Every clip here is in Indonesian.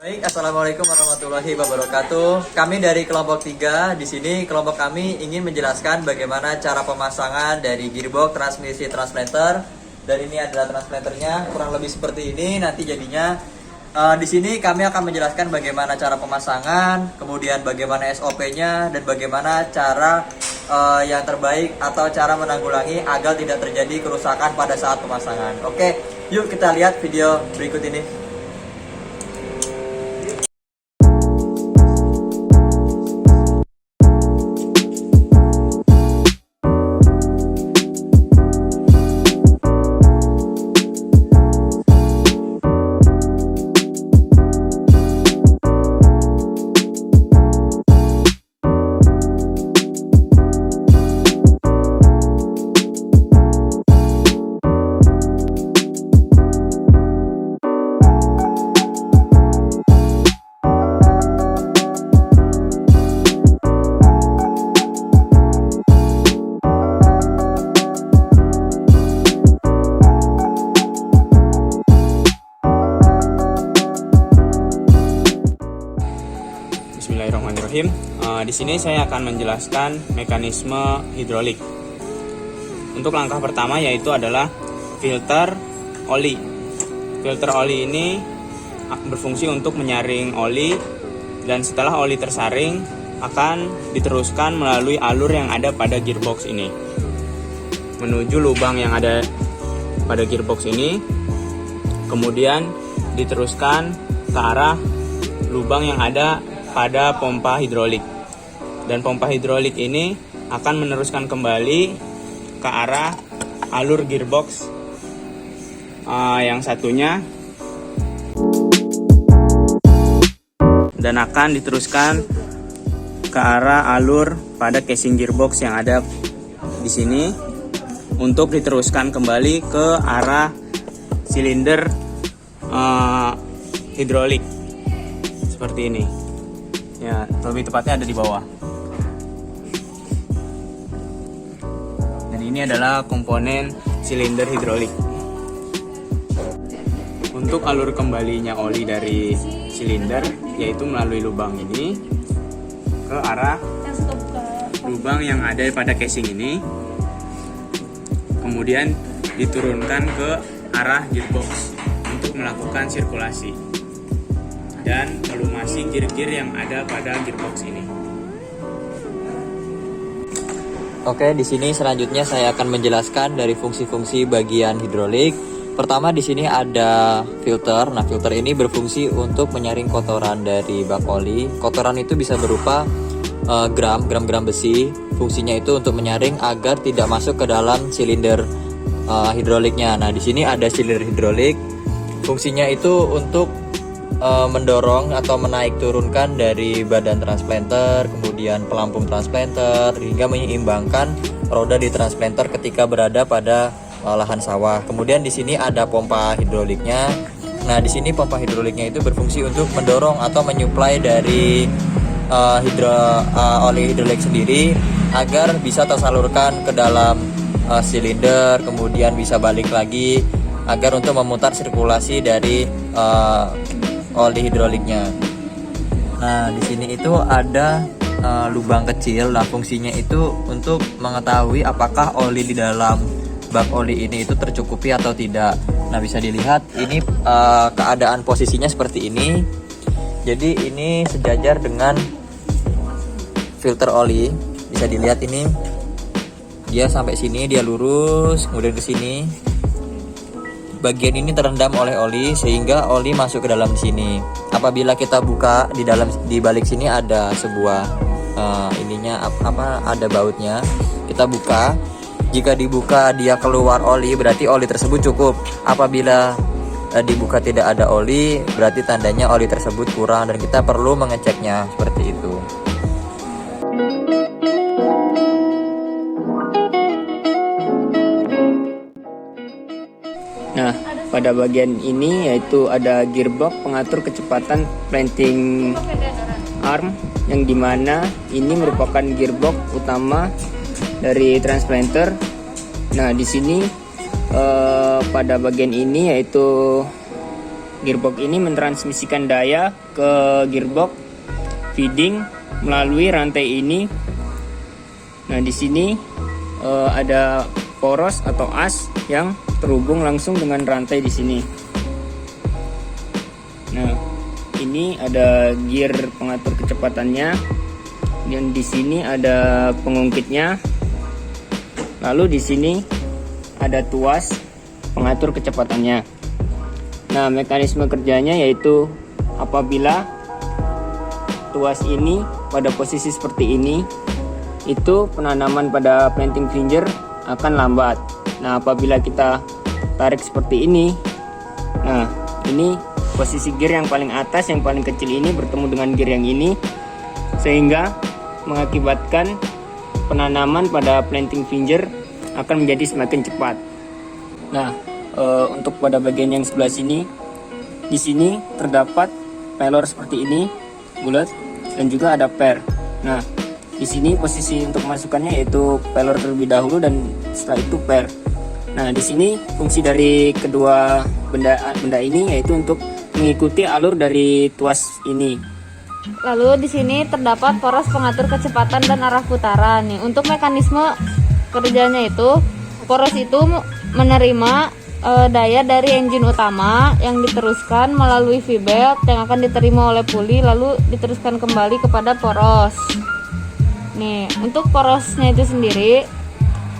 Baik, assalamualaikum warahmatullahi wabarakatuh. Kami dari kelompok 3. Di sini kelompok kami ingin menjelaskan bagaimana cara pemasangan dari gearbox transmisi transplanter. Dan ini adalah transplanternya, kurang lebih seperti ini nanti jadinya. Di sini kami akan menjelaskan bagaimana cara pemasangan, kemudian bagaimana SOP-nya, dan bagaimana cara yang terbaik atau cara menanggulangi agar tidak terjadi kerusakan pada saat pemasangan. Oke, yuk kita lihat video berikut ini. Bismillahirrahmanirrahim. Di sini saya akan menjelaskan mekanisme hidrolik. Untuk langkah pertama yaitu adalah filter oli. Filter oli ini berfungsi untuk menyaring oli, dan setelah oli tersaring akan diteruskan melalui alur yang ada pada gearbox ini menuju lubang yang ada pada gearbox ini, kemudian diteruskan ke arah lubang yang ada pada pompa hidrolik, dan pompa hidrolik ini akan meneruskan kembali ke arah alur gearbox yang satunya, dan akan diteruskan ke arah alur pada casing gearbox yang ada di sini untuk diteruskan kembali ke arah silinder hidrolik seperti ini. Ya, lebih tepatnya ada di bawah. Dan ini adalah komponen silinder hidrolik. Untuk alur kembalinya oli dari silinder yaitu melalui lubang ini ke arah lubang yang ada pada casing ini, kemudian diturunkan ke arah gearbox untuk melakukan sirkulasi dan melumasi gear-gear yang ada pada gearbox ini. Oke, di sini selanjutnya saya akan menjelaskan dari fungsi-fungsi bagian hidrolik. Pertama di sini ada filter. Nah, filter ini berfungsi untuk menyaring kotoran dari bak oli. Kotoran itu bisa berupa gram-gram besi. Fungsinya itu untuk menyaring agar tidak masuk ke dalam silinder hidroliknya. Nah, di sini ada silinder hidrolik. Fungsinya itu untuk mendorong atau menaik turunkan dari badan transplanter, kemudian pelampung transplanter, hingga menyeimbangkan roda di transplanter ketika berada pada lahan sawah. Kemudian di sini ada pompa hidroliknya. Nah, di sini pompa hidroliknya itu berfungsi untuk mendorong atau menyuplai dari oli hidrolik sendiri agar bisa tersalurkan ke dalam silinder, kemudian bisa balik lagi agar untuk memutar sirkulasi dari oli hidroliknya. Nah, di sini itu ada lubang kecil. Nah, fungsinya itu untuk mengetahui apakah oli di dalam bak oli ini itu tercukupi atau tidak. Nah, bisa dilihat ini keadaan posisinya seperti ini. Jadi ini sejajar dengan filter oli. Bisa dilihat ini dia sampai sini, dia lurus, kemudian ke sini. Bagian ini terendam oleh oli sehingga oli masuk ke dalam sini. Apabila kita buka di balik sini ada sebuah ada bautnya. Kita buka. Jika dibuka dia keluar oli, berarti oli tersebut cukup. Apabila dibuka tidak ada oli, berarti tandanya oli tersebut kurang dan kita perlu mengeceknya seperti itu. Nah, pada bagian ini yaitu ada gearbox pengatur kecepatan planting arm, yang dimana ini merupakan gearbox utama dari transplanter. Nah, di sini pada bagian ini yaitu Gearbox ini mentransmisikan daya ke gearbox feeding melalui rantai ini. Nah, di sini ada poros atau as yang terhubung langsung dengan rantai di sini. Nah, ini ada gear pengatur kecepatannya, dan di sini ada pengungkitnya. Lalu di sini ada tuas pengatur kecepatannya. Nah, mekanisme kerjanya yaitu apabila tuas ini pada posisi seperti ini, itu penanaman pada planting finger akan lambat. Nah, apabila kita tarik seperti ini, nah ini posisi gear yang paling atas, yang paling kecil ini bertemu dengan gear yang ini, sehingga mengakibatkan penanaman pada planting finger akan menjadi semakin cepat. Nah, untuk pada bagian yang sebelah sini, di sini terdapat pelor seperti ini, bulat, dan juga ada per. Nah, di sini posisi untuk masukannya yaitu pelor terlebih dahulu dan setelah itu per. Nah, di sini fungsi dari kedua benda ini yaitu untuk mengikuti alur dari tuas ini. Lalu di sini terdapat poros pengatur kecepatan dan arah putaran. Nih, untuk mekanisme kerjanya itu, poros itu menerima daya dari engine utama yang diteruskan melalui V-belt yang akan diterima oleh puli, lalu diteruskan kembali kepada poros. Nih, untuk porosnya itu sendiri,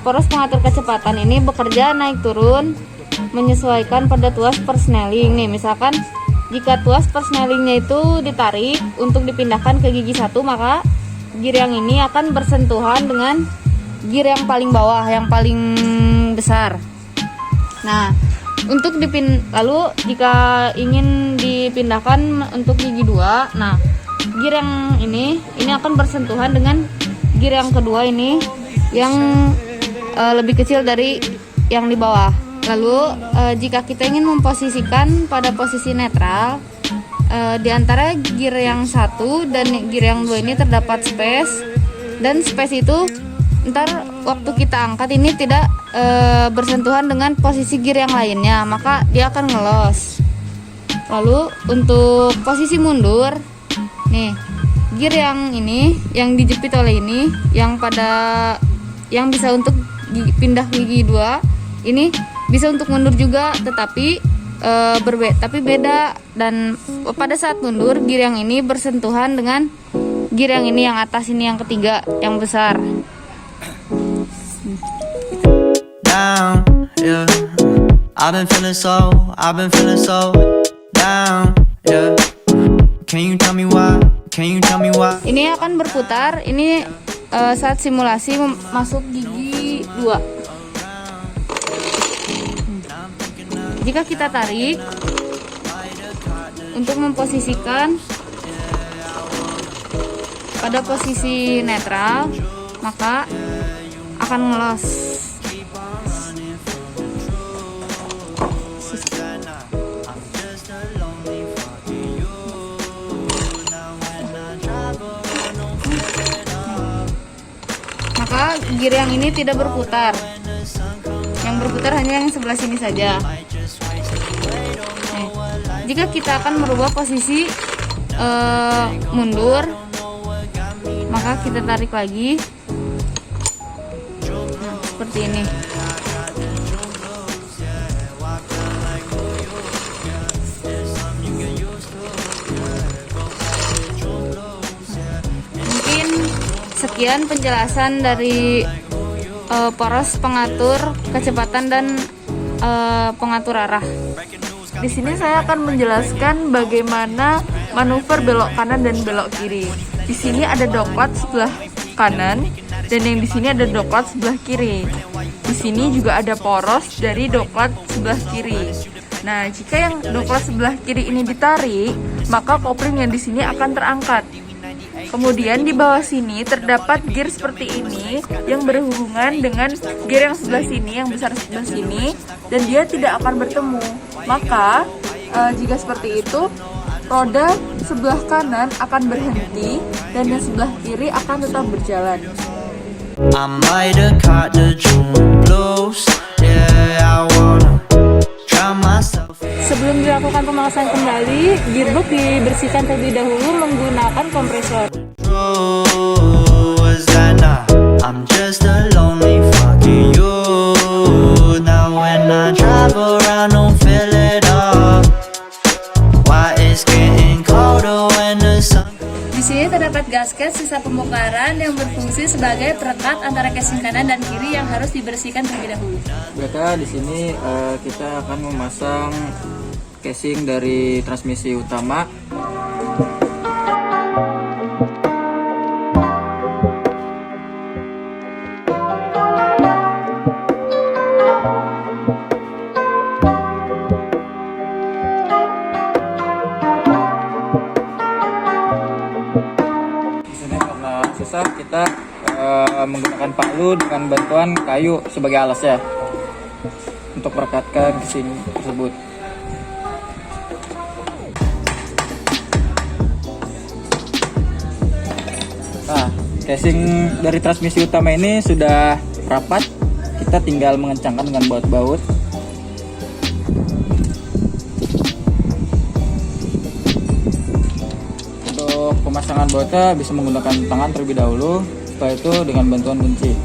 poros pengatur kecepatan ini bekerja naik turun menyesuaikan pada tuas persneling. Nih, misalkan jika tuas persnelingnya itu ditarik untuk dipindahkan ke gigi 1, maka gear yang ini akan bersentuhan dengan gear yang paling bawah, yang paling besar. Nah, untuk lalu jika ingin dipindahkan untuk gigi 2, nah gear yang ini akan bersentuhan dengan gear yang kedua ini yang lebih kecil dari yang di bawah. Lalu jika kita ingin memposisikan pada posisi netral, di antara gear yang 1 dan gear yang 2 ini terdapat space, dan space itu ntar waktu kita angkat ini tidak bersentuhan dengan posisi gear yang lainnya, maka dia akan ngelos. Lalu untuk posisi mundur, nih gear yang ini yang dijepit oleh ini yang bisa untuk pindah gigi 2 ini bisa untuk mundur juga, tetapi tapi beda. Dan pada saat mundur, gear yang ini bersentuhan dengan gear yang ini, yang atas ini, yang ketiga, yang besar. Down, yeah. I've been feeling so down, yeah. Can you tell me why? Ini akan berputar. Ini saat simulasi masuk gigi 2. Jika kita tarik untuk memposisikan pada posisi netral, maka akan ngelos. Maka gear yang ini tidak berputar. Yang berputar hanya yang sebelah sini saja. Jika kita akan merubah posisi mundur, maka kita tarik lagi. Nah, seperti ini. Mungkin sekian penjelasan dari poros pengatur kecepatan dan pengatur arah. Di sini saya akan menjelaskan bagaimana manuver belok kanan dan belok kiri. Di sini ada doklat sebelah kanan dan yang di sini ada doklat sebelah kiri. Di sini juga ada poros dari doklat sebelah kiri. Nah, jika yang doklat sebelah kiri ini ditarik, maka kopling yang di sini akan terangkat. Kemudian di bawah sini terdapat gear seperti ini yang berhubungan dengan gear yang sebelah sini, yang besar sebelah sini, dan dia tidak akan bertemu. Maka jika seperti itu, roda sebelah kanan akan berhenti dan yang sebelah kiri akan tetap berjalan. I might have caught the June blues. Yeah, I wanna drown myself. Sebelum dilakukan pemanasan kembali, gearbox dibersihkan terlebih dahulu menggunakan kompresor. Oh, was that not? I'm just a lonely fucking you. Now when I drive around, don't feel it all. Why it's getting colder when the sun. Di sini terdapat gasket sisa pembongkaran yang berfungsi sebagai perekat antara casing kanan dan kiri yang harus dibersihkan terlebih dahulu. Mereka di sini kita akan memasang casing dari transmisi utama. Di sini karena susah kita menggunakan palu dengan bantuan kayu sebagai alasnya untuk merekatkan casing tersebut. Nah, casing dari transmisi utama ini sudah rapat, kita tinggal mengencangkan dengan baut-baut. Untuk pemasangan bautnya bisa menggunakan tangan terlebih dahulu, setelah itu dengan bantuan kunci.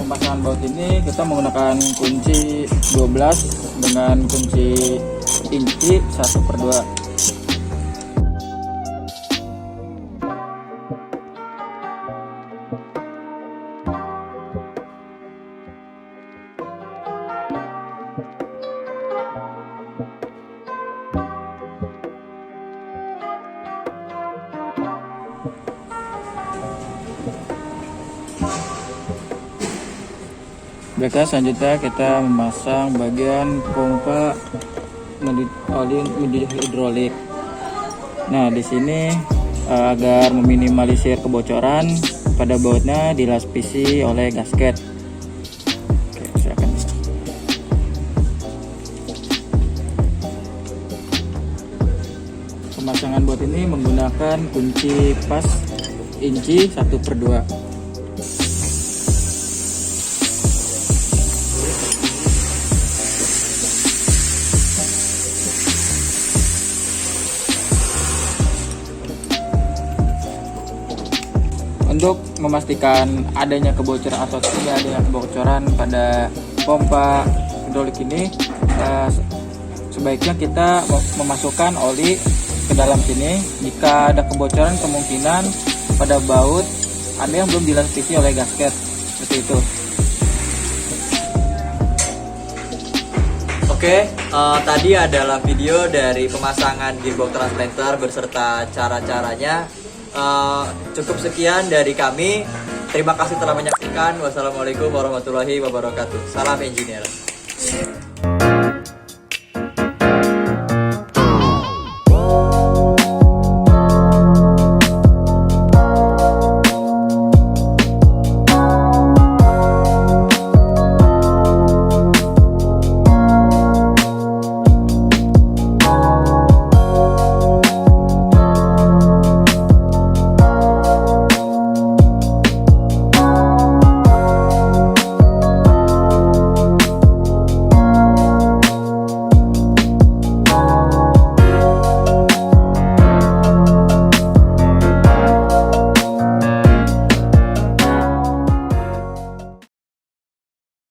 Pemasangan baut ini kita menggunakan kunci 12 dengan kunci inci 1/2. Baiklah, selanjutnya kita memasang bagian pompa oli hidrolik. Nah, di sini agar meminimalisir kebocoran pada bautnya dilapisi oleh gasket. Oke, silakan. Pemasangan baut ini menggunakan kunci pas inci 1/2. Untuk memastikan adanya kebocoran atau tidak adanya kebocoran pada pompa hidrolik ini, sebaiknya kita memasukkan oli ke dalam sini. Jika ada kebocoran, kemungkinan pada baut ada yang belum dilapisi oleh gasket, seperti itu. Oke, tadi adalah video dari pemasangan gearbox transplanter beserta cara-caranya. Cukup sekian dari kami. Terima kasih telah menyaksikan. Wassalamualaikum warahmatullahi wabarakatuh. Salam engineer.